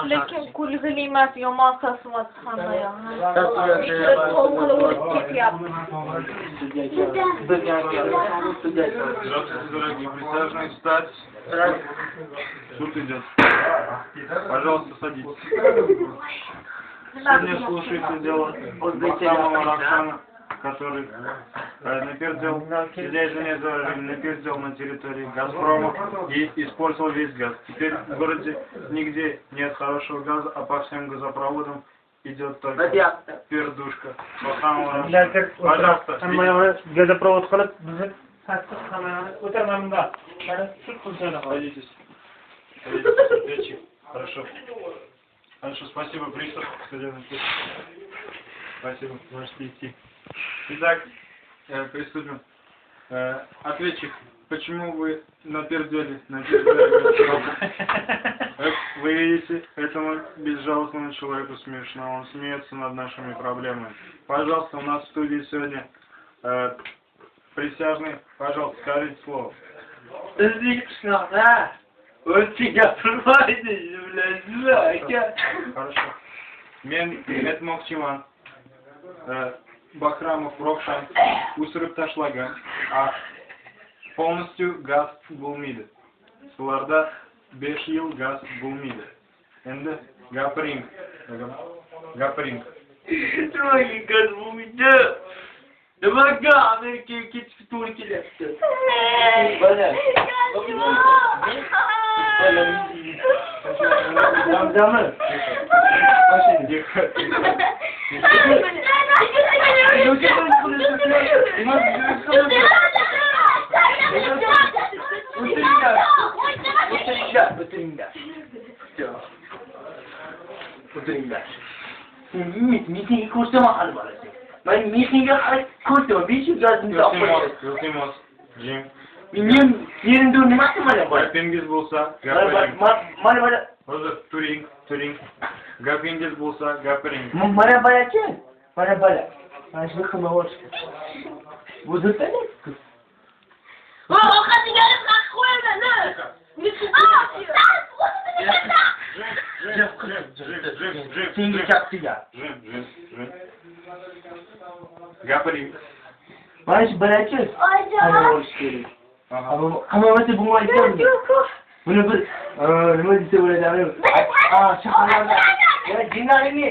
Lekin kulgili emas, yomon tasmat hamma yoqni. Здравствуйте, дорогие присяжные, встать. Суд идет. Пожалуйста, садитесь. Сегодня слушается дело самого Равшана, который напердел на территории «Газпрома» и использовал весь газ. Теперь в городе нигде нет хорошего газа, а по всем газопроводам идет только пердушка. Пожалуйста. Газопровод qilib Садитесь. Садитесь. Хорошо. Хорошо, спасибо, пристав. Спасибо, можете идти. Итак, приступим. Ответчик, почему вы напердели? Вы видите, этому безжалостному человеку смешно. Он смеется над нашими проблемами. Пожалуйста, у нас в студии сегодня присяжный. Пожалуйста, скажите слово. Хорошо. Men aytmoqchiman. Bahramov Ravshan o'sirib tashlagan. Полностью gaz bo'lmaydi. Sizlarda 5 yil gaz bo'lmaydi. Endi gapiring. Gapiring. Troy gaz bo'lmaydi. Nimaga Amerikaga ketishga to'g'ri kelyapti? Bana. Zamzamı. O'tiringlar. Mehnatga ko'rsatma hali bolasi. Men mehnatga ko'rsatma, 500 gazimni olib qo'ydim. Iltimos, Jim. Men yerimda nimasi mana bor? Gapingiz bo'lsa, gapiring. Mana. Hozir turing. Gapingiz bo'lsa, gapiring. Mana balachi? Mana bala. Mana shu xizmat olishga. Bu zotda-da. Ovqatga haq qo'yma, Senga kaptiga. Gapiring. Mana shu balachi? Ana olish kerak. Qamoqda bo'lmaydi. Buni bir nima desa bo'ladi? Shaharlarda jinnaringni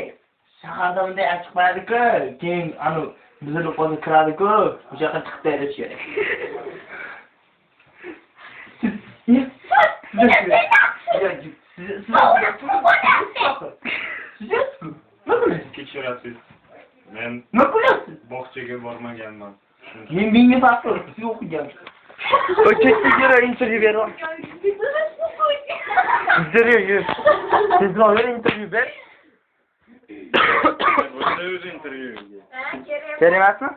shaharda bunday achchiq bo'ladi-ku. Keyin anu bizning qo'lga kiradi-ku. O'sha yoqqa chiqib tayyorlash kerak. Kechirasiz. Men bog'chaga bormaganman. Menga farqi yo'q, siz o'qigan. O'chakka intervyu beryapman. Intervyu. Siz bilan intervyu ber. O'sha o'zi intervyu. Kerak emasmi?